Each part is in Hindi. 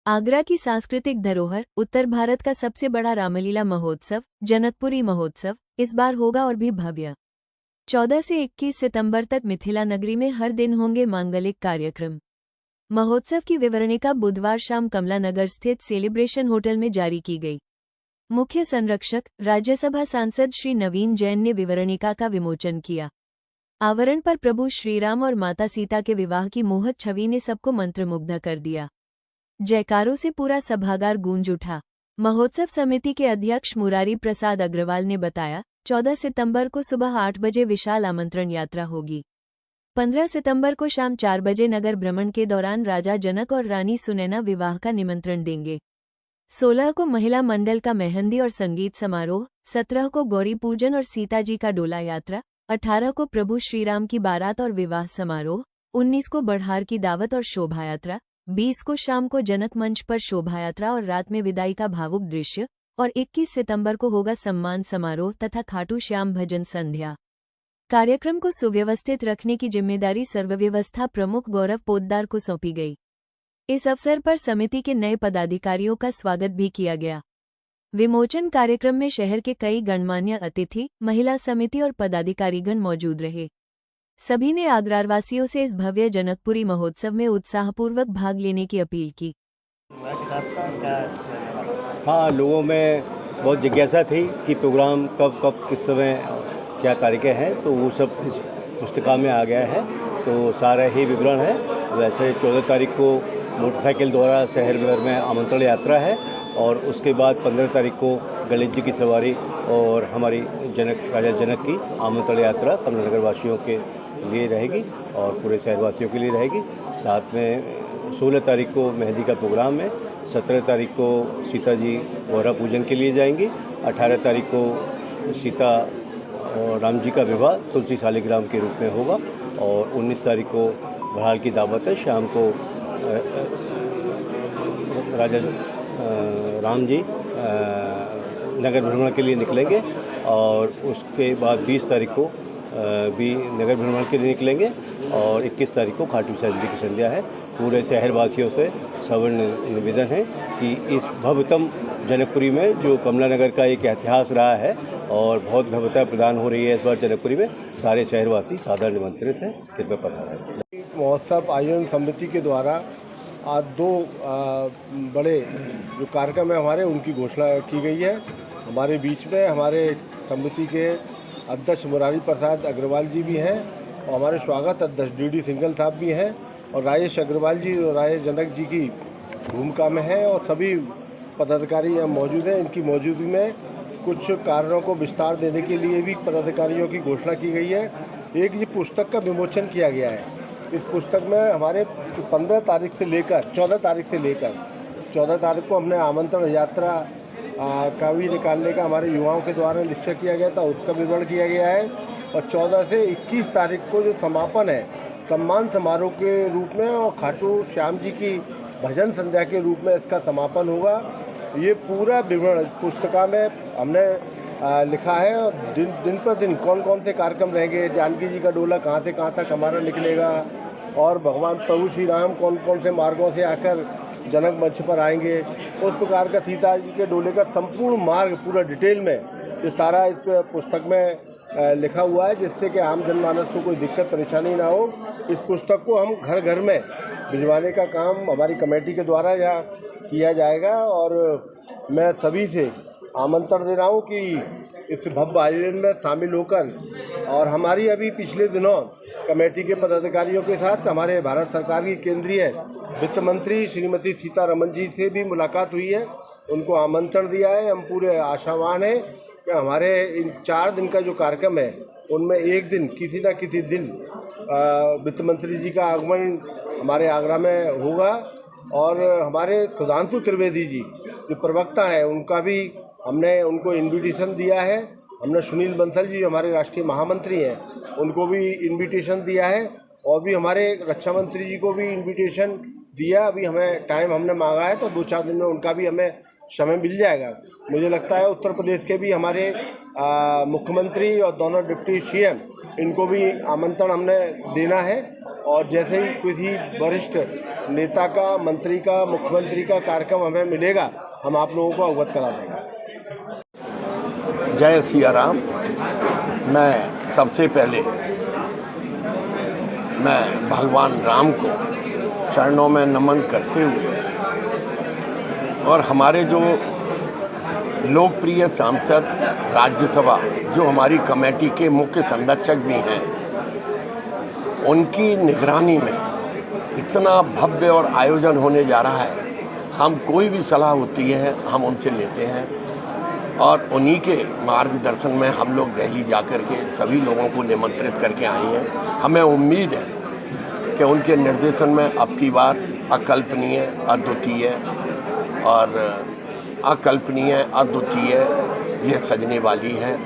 आगरा की सांस्कृतिक धरोहर, उत्तर भारत का सबसे बड़ा रामलीला महोत्सव, जनकपुरी महोत्सव, इस बार होगा और भी भव्य। 14 से 21 सितंबर तक मिथिला नगरी में हर दिन होंगे मांगलिक कार्यक्रम। महोत्सव की विवरणिका बुधवार शाम कमला नगर स्थित सेलिब्रेशन होटल में जारी की गई। मुख्य संरक्षक, राज्यसभा सांसद श्री नवीन जैन ने विवरणिका का विमोचन किया। आवरण पर प्रभु श्रीराम और माता सीता के विवाह की मोहक छवि ने सबको मंत्रमुग्ध कर दिया। जयकारों से पूरा सभागार गूंज उठा। महोत्सव समिति के अध्यक्ष मुरारी प्रसाद अग्रवाल ने बताया, 14 सितंबर को सुबह 8 बजे विशाल आमंत्रण यात्रा होगी। 15 सितंबर को शाम 4 बजे नगर भ्रमण के दौरान राजा जनक और रानी सुनैना विवाह का निमंत्रण देंगे। 16 को महिला मंडल का मेहंदी और संगीत समारोह, 17 को गौरी पूजन और सीताजी का डोला यात्रा, 18 को प्रभु श्रीराम की बारात और विवाह समारोह, 19 को बढ़ार की दावत और शोभा यात्रा, 20 को शाम को जनक मंच पर शोभा यात्रा और रात में विदाई का भावुक दृश्य, और 21 सितंबर को होगा सम्मान समारोह तथा खाटू श्याम भजन संध्या। कार्यक्रम को सुव्यवस्थित रखने की जिम्मेदारी सर्वव्यवस्था प्रमुख गौरव पोद्दार को सौंपी गई। इस अवसर पर समिति के नए पदाधिकारियों का स्वागत भी किया गया। विमोचन कार्यक्रम में शहर के कई गणमान्य अतिथि, महिला समिति और पदाधिकारीगण मौजूद रहे। सभी ने आगरावासियों से इस भव्य जनकपुरी महोत्सव में उत्साहपूर्वक भाग लेने की अपील की। हाँ, लोगों में बहुत जिज्ञासा थी कि प्रोग्राम कब किस समय क्या तारीखें हैं, तो वो सब इस पुस्तिका में आ गया है। तो सारा ही विवरण है। वैसे 14 तारीख को मोटरसाइकिल द्वारा शहर भर में आमंत्रण यात्रा है और उसके बाद 15 तारीख को गणेश जी की सवारी और हमारी राजा जनक की आमंत्रण यात्रा कमला नगर वासियों के लिए रहेगी और पूरे शहरवासियों के लिए रहेगी। साथ में 16 तारीख को मेहंदी का प्रोग्राम है, 17 तारीख को सीता जी गौरा पूजन के लिए जाएंगी, 18 तारीख को सीता और राम जी का विवाह तुलसी शालिग्राम के रूप में होगा और 19 तारीख को बढ़ार की दावत है। शाम को राजा राम जी नगर भ्रमण के लिए निकलेंगे और उसके बाद 20 तारीख को भी नगर भ्रमण के लिए निकलेंगे और 21 तारीख को खाटू श्याम जी की संध्या है। पूरे शहरवासियों से सवर्ण निवेदन है कि इस भव्यतम जनकपुरी में जो कमला नगर का एक इतिहास रहा है और बहुत भव्यता प्रदान हो रही है इस बार जनकपुरी में, सारे शहरवासी सादर निमंत्रित हैं, कृपया पधारें। महोत्सव आयोजन समिति के द्वारा आज 2 बड़े जो कार्यक्रम है हमारे, उनकी घोषणा की गई है। हमारे बीच में हमारे समिति के अध्यक्ष मुरारी प्रसाद अग्रवाल जी भी हैं और हमारे स्वागत अध्यक्ष डी सिंघल साहब भी हैं और राजेश अग्रवाल जी और राजेश जनक जी की भूमिका में हैं और सभी पदाधिकारी यहाँ मौजूद हैं। इनकी मौजूदगी में कुछ कारणों को विस्तार देने के लिए भी पदाधिकारियों की घोषणा की गई है। एक ये पुस्तक का विमोचन किया गया है। इस पुस्तक में हमारे 15 तारीख से लेकर 14 तारीख को हमने आमंत्रण यात्रा का भी निकालने का हमारे युवाओं के द्वारा निश्चय किया गया था, उसका विवरण किया गया है। और 14 से 21 तारीख को जो समापन है सम्मान समारोह के रूप में और खाटू श्याम जी की भजन संध्या के रूप में इसका समापन होगा। ये पूरा विवरण पुस्तिका में हमने लिखा है और दिन पर दिन कौन कौन से कार्यक्रम रहेंगे, जानकी जी का डोला कहाँ से कहाँ तक हमारा निकलेगा और भगवान प्रभु श्री राम कौन कौन से मार्गों से आकर जनक मंच पर आएंगे, उस प्रकार का सीता जी के डोले का संपूर्ण मार्ग पूरा डिटेल में ये सारा इस पुस्तक में लिखा हुआ है, जिससे कि आम जनमानस को कोई दिक्कत परेशानी ना हो। इस पुस्तक को हम घर घर में भिजवाने का काम हमारी कमेटी के द्वारा यहाँ किया जाएगा और मैं सभी से आमंत्रण दे रहा हूँ कि इस भव्य आयोजन में शामिल होकर, और हमारी अभी पिछले दिनों कमेटी के पदाधिकारियों के साथ हमारे भारत सरकार की केंद्रीय वित्त मंत्री श्रीमती सीतारमण जी से भी मुलाकात हुई है, उनको आमंत्रण दिया है। हम पूरे आशावान हैं कि हमारे इन 4 दिन का जो कार्यक्रम है उनमें एक दिन किसी न किसी दिन वित्त मंत्री जी का आगमन हमारे आगरा में होगा और हमारे सुधांशु त्रिवेदी जी जो प्रवक्ता हैं उनका भी हमने उनको इन्विटेशन दिया है। हमने सुनील बंसल जी जो हमारे राष्ट्रीय महामंत्री हैं उनको भी इन्विटेशन दिया है और भी हमारे रक्षा मंत्री जी को भी इन्विटेशन दिया। अभी हमें टाइम हमने मांगा है तो 2-4 दिन में उनका भी हमें समय मिल जाएगा। मुझे लगता है उत्तर प्रदेश के भी हमारे मुख्यमंत्री और दोनों डिप्टी सीएम इनको भी आमंत्रण हमने देना है और जैसे ही किसी वरिष्ठ नेता का, मंत्री का, मुख्यमंत्री का कार्यक्रम हमें मिलेगा, हम आप लोगों को अवगत करा देंगे। जय सिया राम। मैं सबसे पहले भगवान राम को चरणों में नमन करते हुए और हमारे जो लोकप्रिय सांसद राज्यसभा जो हमारी कमेटी के मुख्य संरक्षक भी हैं, उनकी निगरानी में इतना भव्य और आयोजन होने जा रहा है। हम कोई भी सलाह होती है हम उनसे लेते हैं और उन्हीं के मार्गदर्शन में हम लोग दिल्ली जाकर के सभी लोगों को निमंत्रित करके आए हैं। हमें उम्मीद है कि उनके निर्देशन में अब की बार अकल्पनीय, अद्वितीय और अकल्पनीय, अद्वितीय ये सजने वाली है।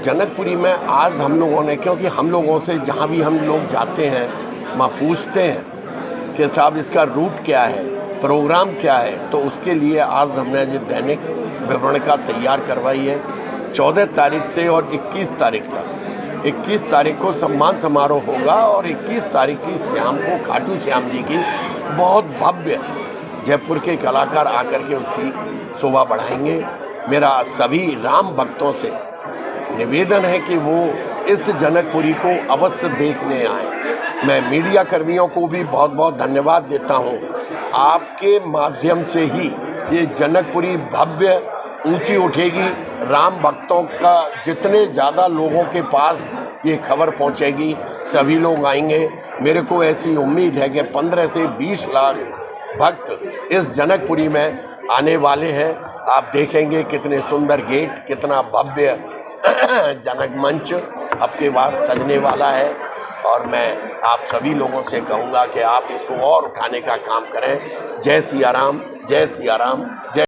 जनकपुरी में आज हम लोगों ने, क्योंकि हम लोगों से जहाँ भी हम लोग जाते हैं वहाँ पूछते हैं कि साहब इसका रूट क्या है, प्रोग्राम क्या है, तो उसके लिए आज हमने ये दैनिक विवरणिका तैयार करवाई है। 14 तारीख से और 21 तारीख तक, 21 तारीख को सम्मान समारोह होगा और 21 तारीख की शाम को खाटू श्याम जी की बहुत भव्य जयपुर के कलाकार आकर के उसकी शोभा बढ़ाएंगे। मेरा सभी राम भक्तों से निवेदन है कि वो इस जनकपुरी को अवश्य देखने आए। मैं मीडिया कर्मियों को भी बहुत बहुत धन्यवाद देता हूँ। आपके माध्यम से ही ये जनकपुरी भव्य ऊंची उठेगी। राम भक्तों का जितने ज़्यादा लोगों के पास ये खबर पहुँचेगी, सभी लोग आएंगे। मेरे को ऐसी उम्मीद है कि 15 से 20 लाख भक्त इस जनकपुरी में आने वाले हैं। आप देखेंगे कितने सुंदर गेट, कितना भव्य जनक मंच अब के बाद सजने वाला है। और मैं आप सभी लोगों से कहूँगा कि आप इसको और उठाने का काम करें। जय सिया राम, जय सिया राम, जय